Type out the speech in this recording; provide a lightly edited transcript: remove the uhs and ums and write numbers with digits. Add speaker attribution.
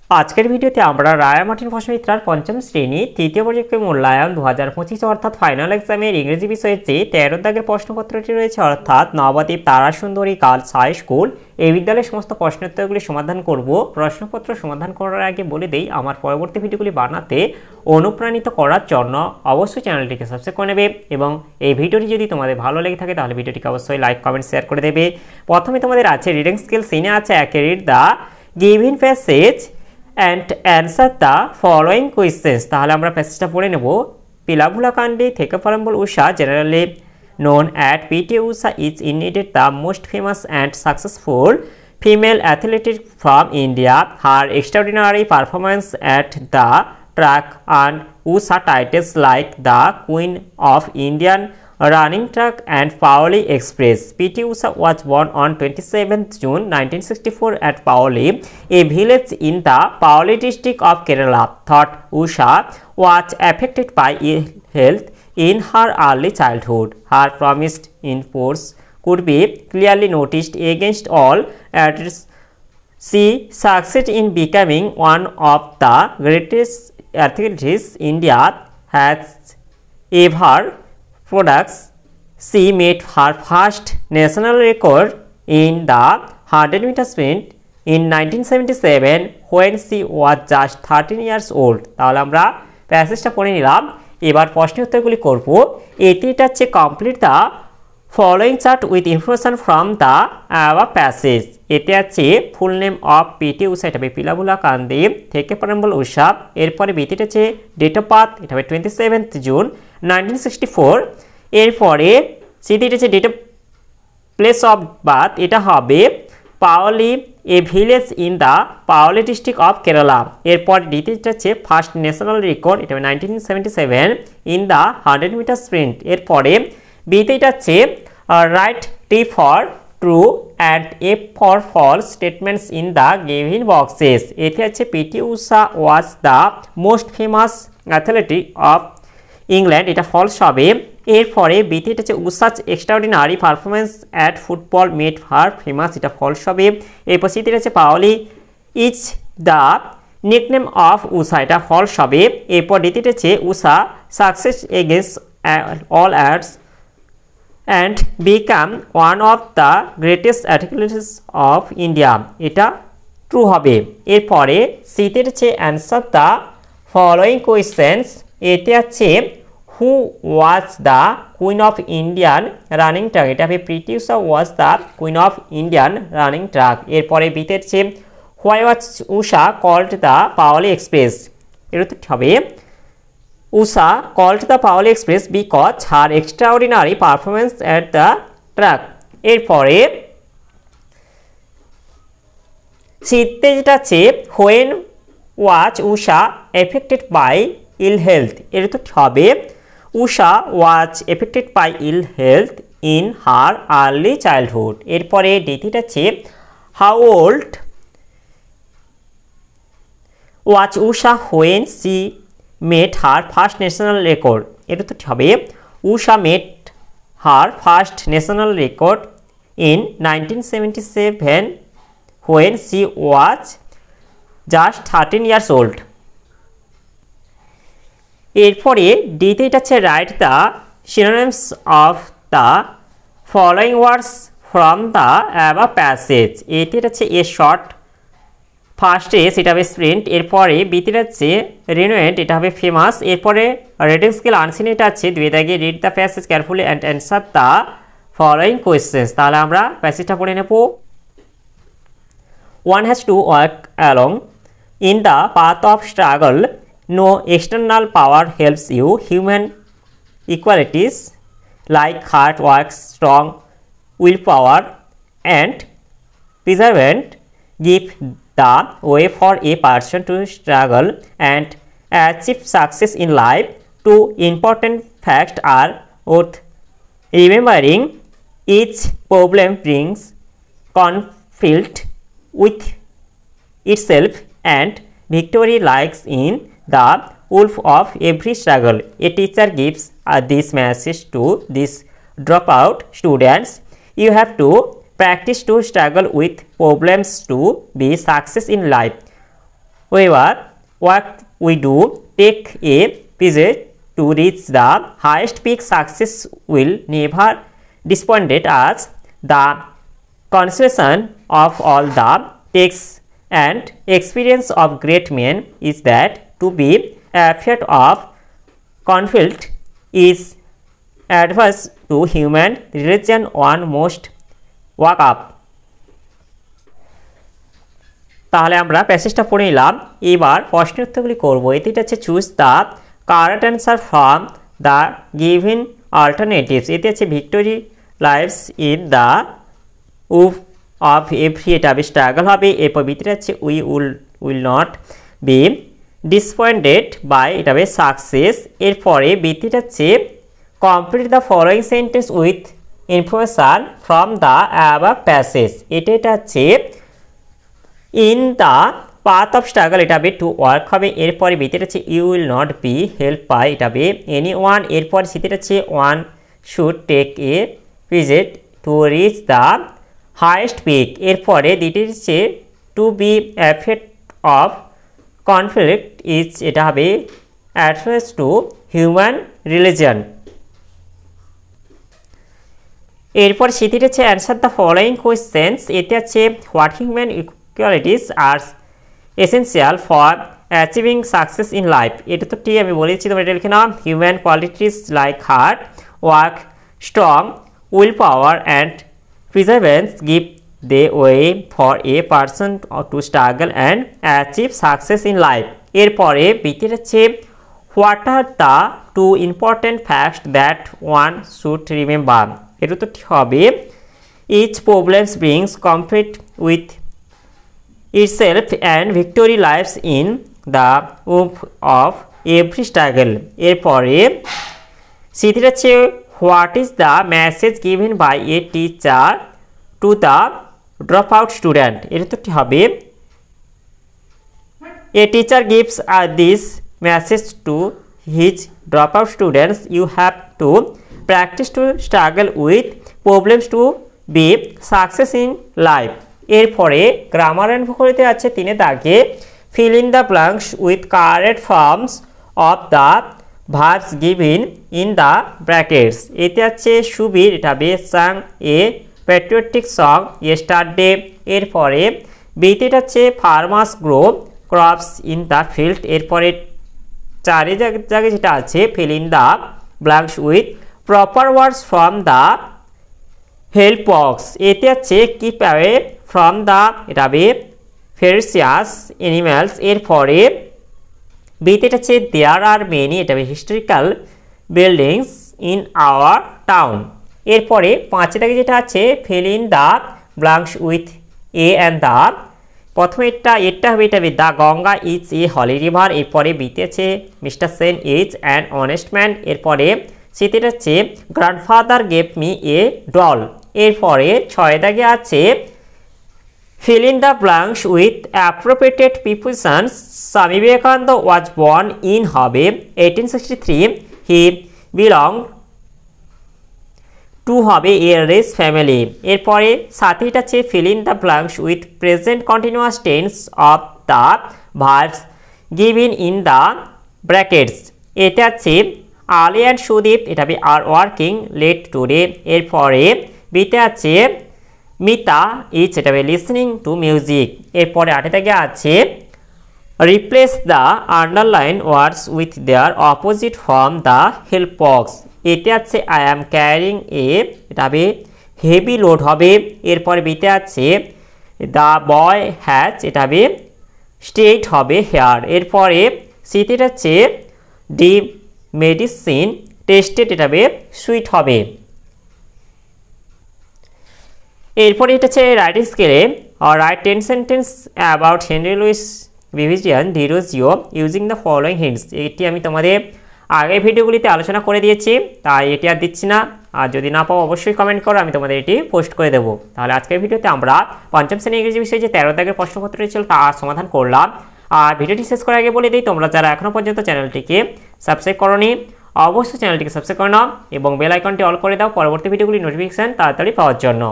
Speaker 1: আজকের ভিডিওতে আমরা রায়া মার্টিন ফসমিত্রার পঞ্চম শ্রেণী তৃতীয় পর্যায়ের মূল্যায়ন 2025 অর্থাৎ ফাইনাল এক্সামের ইংরেজি বিষয়ের যে 13 দাগের প্রশ্নপত্রটি রয়েছে অর্থাৎ নবদ্বীপ তারা সুন্দরী গার্লস হাই স্কুল এই বিদ্যালয়ের সমস্ত প্রশ্নোত্তরগুলি সমাধান করব। প্রশ্নপত্র সমাধান করার আগে বলে দেই, আমার পরবর্তী ভিডিওগুলি বানাতে অনুপ্রাণিত করার জন্য অবশ্যই চ্যানেলটিকে সাবস্ক্রাইব করে নেবে এবং এই ভিডিওটি যদি তোমাদের ভালো লেগে থাকে তাহলে ভিডিওটিকে অবশ্যই লাইক কমেন্ট শেয়ার করে দেবে। প্রথমে তোমাদের আছে রিডিং স্কিল সিনে আছে read the given passage and answer the following questions। তাহলে আমরা প্যাসেজটা পড়ে নেব। পিলাভুলা কান্ডি থেকে ফলাম্বল উষা generally known as PT Usha is indeed the most famous and successful female athlete from India. Her extraordinary performance at the track and Usha titles like the Queen of Indian Running Track and Paoli Express. PT Usha was born on 27th June 1964 at Paoli, a village in the Paoli district of Kerala. Thought Usha was affected by ill health in her early childhood. Her promised in force could be clearly noticed against all odds. She succeeded in becoming one of the greatest athletes India has ever produced. She made her first national record in the 100-meter sprint in 1977 when she was just 13 years old. তাহলে আমরা প্যাসেজটা পড়ে নিলাম। এবার প্রশ্ন উত্তরগুলি করব। এটা হচ্ছে complete the following chart with information from the above passage. এতে আছে ফুল নেম অফ পিটি উষা, এটা হবে পিলাভুলা কান্দি থেকে ফলাম্বল উষা। এরপরে বিটিটা আছে ডেট অফ বার্থ, এটা হবে 27th জুন 1964। এরপরে সিটিটা আছে date of place of birth, এটা হবে Pauli, a village in the Pauli district of Kerala. এরপর দ্বিতীয়টা আছে ফার্স্ট ন্যাশনাল রেকর্ড, এটা হবে 1977 ইন দ্য 100-মিটার স্প্রিন্ট। এরপরে বিতেটা আছে write T for true and F for false statements in the given boxes. এতে আছে PT Usha was the most famous athlete of England, এটা ফলস হবে। এরপরে বিতেটা আছে Usha's extraordinary performance at football made her famous, এটা ফলস হবে। এরপর সিটিটা আছে Payyoli is the nickname of Usha, এটা ফলস হবে। এরপর দ্বিতীয়টা আছে Usha success against all odds and become one of the greatest athletes of India, এটা ট্রু হবে। এরপরে সিটের আছে অ্যান্সার দ্য ফলোয়িং কোয়েশ্চেন্স। এতে আছে who was the queen of Indian running track, এটা হবে PT Usha was the queen of Indian running track. এরপরে বিতের আছে why was Usha called the Payyoli express, এটা তো হবে Usha called the Paoli Express because her extraordinary performance at the track. এরপরে শীতে যেটা আছে when was Usha affected by ill health, এটা তো হবে Usha was affected by ill health in her early childhood. এরপরে দ্বিতীয়টা আছে how old was Usha when she made her first national record, এটা তো হবে Usha made her first national record in 1977 when she was just 13 years old. এরপরে দ্বিতীয়টা আছে write the synonyms of the following words from the above passage। এটির আছে a short first race, এটা হবে স্প্রিন্ট। এরপরে বিতির আছে রিনোয়েন্ট, এটা হবে ফেমাস। এরপরে রিডিং স্কিল আনসিন, এটা আছে দুই দাগে read the passage carefully and answer the following questions. তাহলে আমরা প্যাসেজটা পড়ে নেব। One has to work along in the path of struggle, no external power helps you, human equalities like hard work, strong will power and perseverance give the way for a person to struggle and achieve success in life. Two important facts are worth remembering: each problem brings conflict with itself and victory lies in the wolf of every struggle. A teacher gives this message to these dropout students: you have to practice to struggle with problems to be success in life. However, what we do take a visit to reach the highest peak success will never disappoint us. The consolation of all the takes and experience of great men is that to be afraid of conflict is adverse to human religion one must walk up. তাহলে আমরা প্যাসেজটা পড়ে নিলাম। এবার প্রশ্নের উত্তরগুলি করবো। এটিটা হচ্ছে choose the correct answer from the given alternatives. এটি হচ্ছে victory lives in the womb of every, এটা হবে স্ট্রাগল হবে। এরপর ভিতরে হচ্ছে will not be disappointed by, এটা হবে সাকসেস। এরপরে ভিতরে হচ্ছে complete the following sentence with information from the above passage. এটা হচ্ছে in the path of struggle, এটা হবে টু ওয়ার্ক হবে। এরপরে ভিতরে হচ্ছে you will not be help by, এটা হবে এনি ওয়ান। এরপর সেটা হচ্ছে one should take a visit to reach the highest peak. এরপরে দ্বিতীয় হচ্ছে to be affect of conflict is, এটা হবে অ্যাডভার্স টু হিউম্যান রিলিজন। এরপর সেটি হচ্ছে অ্যান্সার দ্য ফলোয়িং কোয়েশ্চেন্স। এতে আছে what human equalities are essential for achieving success in life. এটা তো ঠিক আমি বলেছি, তোমরা এটা লিখে নাও। Human qualities like hard work, strong will power and perseverance give the way for a person to struggle and achieve success in life. এরপরে ভিতরে হচ্ছে what are the two important facts that one should remember। এটা তো ঠিক হবে each problem brings conflict with itself and victory lies in the womb of every struggle। এরপরে সেটি হচ্ছে what is the message given by a teacher to the dropout student। এটা তো হবে a teacher gives this message to his dropout students, you have to practice to struggle with problems to be success in life। এরপরে grammar and ভোকাবুলারিতে আছে তিনে দাগে fill in the blanks with correct forms of the verbs given in the brackets। এতে আছে সুবীর, এটা হবে sang a patriotic song yesterday। এরপরে বিতে আছে farmers grow crops in the field। এরপরে চারে জায়গায় যেটা আছে fill in the blanks with proper words from the help box। এতে আছে keep away from the, এটা হবে ferocious animals। এরপরে বিতে আছে there are many, এটা হবে historical buildings in our town। এরপরে পাঁচে দাগে যেটা আছে fill in the blanks with a and the, প্রথমে এটা হবে the Ganga is a holy river. এরপরে বিতে আছে mister Sen is an honest man. এরপরে সিতে হচ্ছে grandfather gave me a doll. এরপরে ছয় দাগে আছে fill in the blanks with appropriate prepositions। Swami Vivekananda was born in হবে 1863, he belonged to হবে a rich family। এরপরে সাথে আছে fill in the blanks with present continuous tense of the verbs given in the brackets। এটা আছে Ali and Sudip, এটা হবে are working late today. এরপরে বিতে আছে মিতা ইজ, এটা হবে লিসনিং টু মিউজিক। এরপরে আটে থেকে আছে replace the underline words with their opposite from the help box. এতে আছে আই অ্যাম ক্যারিং এ, এটা হবে হেভি লোড হবে। এরপরে বিতে আছে দ্য বয় হ্যাজ, এটা হবে স্ট্রেট হবে হেয়ার। এরপরে সিতে আছে ডি মেডিসিন টেস্টেড, এটা হবে সুইট হবে। এরপরে এটা হচ্ছে রাইটিং স্কেলে write 10 sentence about Henry Louis Vivian Derozio using the following hints. এটি আমি তোমাদের আগের ভিডিওগুলিতে আলোচনা করে দিয়েছি, তাই এটি আর দিচ্ছি না। আর যদি না পাও অবশ্যই কমেন্ট করো, আমি তোমাদের এটি পোস্ট করে দেবো। তাহলে আজকের ভিডিওতে আমরা পঞ্চম শ্রেণী ইংরেজি বিষয়ে যে 13 দাগের প্রশ্নপত্রটি ছিল তার সমাধান করলাম। আর ভিডিওটি শেষ করার আগে বলে দিই, তোমরা যারা এখনও পর্যন্ত চ্যানেলটিকে সাবস্ক্রাইব করোনি অবশ্যই চ্যানেলটিকে সাবস্ক্রাইব করে নাও এবং বেল আইকনটি অল করে দাও পরবর্তী ভিডিওগুলি নোটিফিকেশন তাড়াতাড়ি পাওয়ার জন্য।